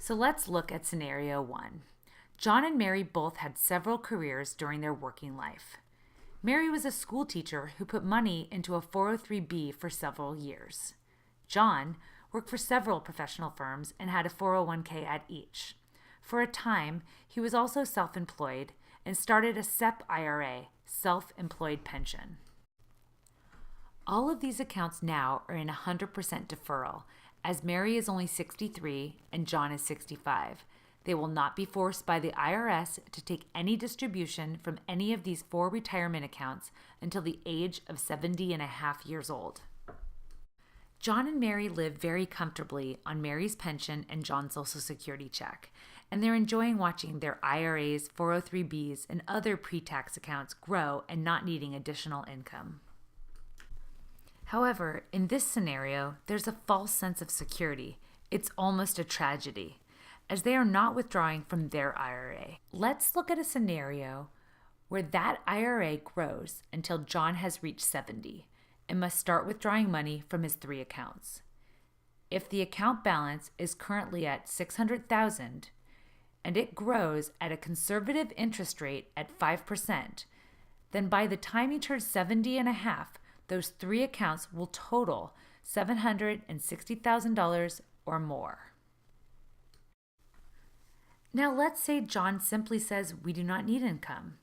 So let's look at scenario 1. John and Mary both had several careers during their working life. Mary was a school teacher who put money into a 403(b) for several years. John worked for several professional firms and had a 401(k) at each. For a time, he was also self-employed and started a SEP IRA, self-employed pension. All of these accounts now are in 100% deferral, as Mary is only 63 and John is 65. They will not be forced by the IRS to take any distribution from any of these 4 retirement accounts until the age of 70 and a half years old. John and Mary live very comfortably on Mary's pension and John's Social Security check, and they're enjoying watching their IRAs, 403(b)s, and other pre-tax accounts grow and not needing additional income. However, in this scenario, there's a false sense of security. It's almost a tragedy, as they are not withdrawing from their IRA. Let's look at a scenario where that IRA grows until John has reached 70 and must start withdrawing money from his 3 accounts. If the account balance is currently at $600,000 and it grows at a conservative interest rate at 5%, then by the time he turns 70 and a half, those 3 accounts will total $760,000 or more. Now let's say John simply says we do not need income,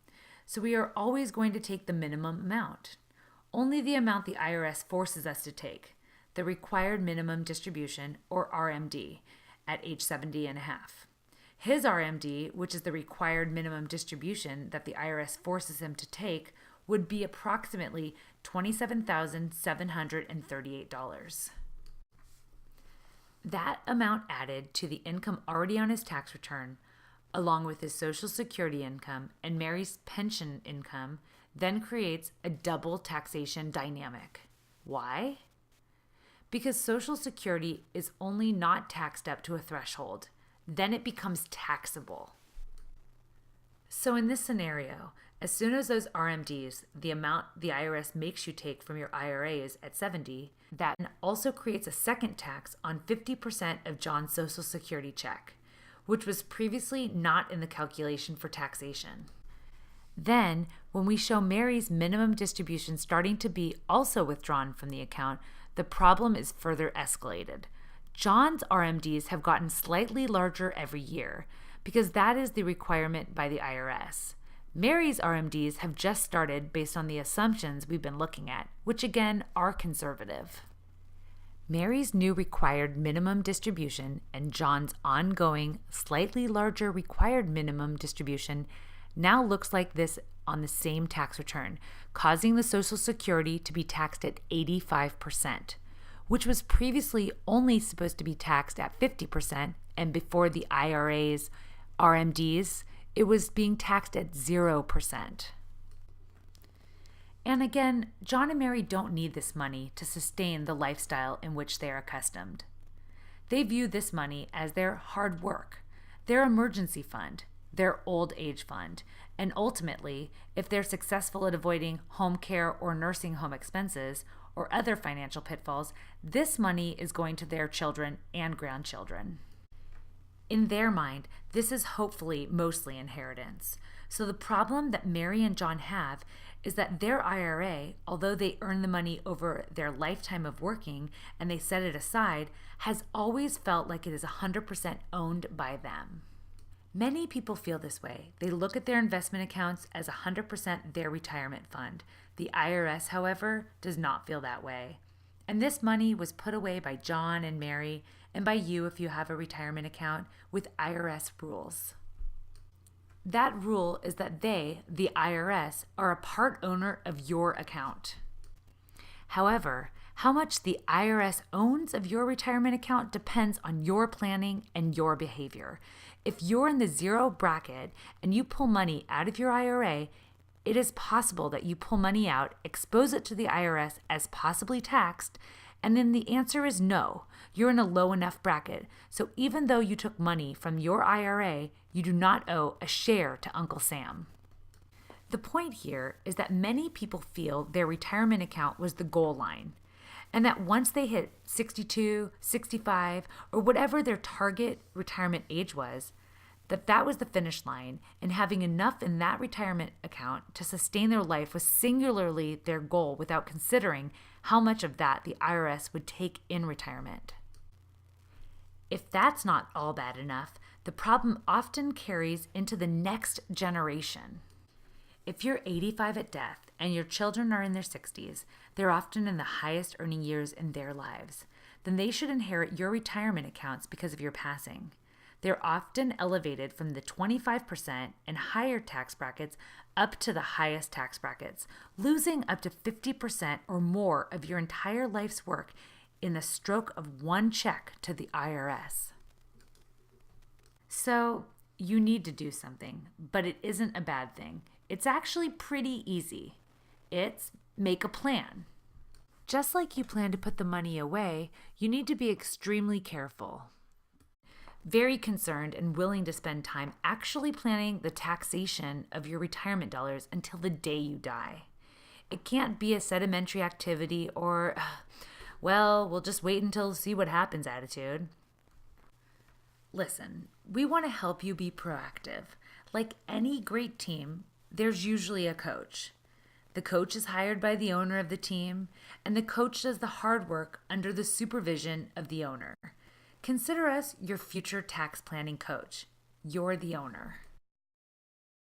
so we are always going to take the minimum amount, only the amount the IRS forces us to take, the required minimum distribution, or RMD, at age 70 and a half. His RMD, which is the required minimum distribution that the IRS forces him to take, would be approximately $27,738. That amount added to the income already on his tax return, along with his Social Security income and Mary's pension income, then creates a double taxation dynamic. Why? Because Social Security is only not taxed up to a threshold. Then it becomes taxable. So in this scenario, as soon as those RMDs, the amount the IRS makes you take from your IRA, is at 70, that also creates a second tax on 50% of John's Social Security check, which was previously not in the calculation for taxation. Then, when we show Mary's minimum distribution starting to be also withdrawn from the account, the problem is further escalated. John's RMDs have gotten slightly larger every year because that is the requirement by the IRS. Mary's RMDs have just started based on the assumptions we've been looking at, which again are conservative. Mary's new required minimum distribution and John's ongoing, slightly larger required minimum distribution now looks like this on the same tax return, causing the Social Security to be taxed at 85%, which was previously only supposed to be taxed at 50%, and before the IRA's RMDs, it was being taxed at 0%. And again, John and Mary don't need this money to sustain the lifestyle in which they are accustomed. They view this money as their hard work, their emergency fund, their old age fund, and ultimately, if they're successful at avoiding home care or nursing home expenses or other financial pitfalls, this money is going to their children and grandchildren. In their mind, this is hopefully mostly inheritance. So the problem that Mary and John have is that their IRA, although they earn the money over their lifetime of working and they set it aside, has always felt like it is 100% owned by them. Many people feel this way. They look at their investment accounts as 100% their retirement fund. The IRS, however, does not feel that way. And this money was put away by John and Mary, and by you if you have a retirement account, with IRS rules. That rule is that they, the IRS, are a part owner of your account. However, how much the IRS owns of your retirement account depends on your planning and your behavior. If you're in the 0 bracket and you pull money out of your IRA, it is possible that you pull money out, expose it to the IRS as possibly taxed, and then the answer is no. You're in a low enough bracket. So even though you took money from your IRA, you do not owe a share to Uncle Sam. The point here is that many people feel their retirement account was the goal line, And that once they hit 62, 65, or whatever their target retirement age was, that was the finish line, and having enough in that retirement account to sustain their life was singularly their goal without considering how much of that the IRS would take in retirement. If that's not all bad enough, the problem often carries into the next generation. If you're 85 at death and your children are in their 60s, they're often in the highest earning years in their lives, then they should inherit your retirement accounts because of your passing. They're often elevated from the 25% and higher tax brackets up to the highest tax brackets, losing up to 50% or more of your entire life's work in the stroke of one check to the IRS. So you need to do something, but it isn't a bad thing. It's actually pretty easy. It's make a plan. Just like you plan to put the money away, you need to be extremely careful. Very concerned and willing to spend time actually planning the taxation of your retirement dollars until the day you die. It can't be a sedimentary activity or, well, we'll just wait until see what happens attitude. Listen, we want to help you be proactive. Like any great team, there's usually a coach. The coach is hired by the owner of the team, and the coach does the hard work under the supervision of the owner. Consider us your future tax planning coach. You're the owner.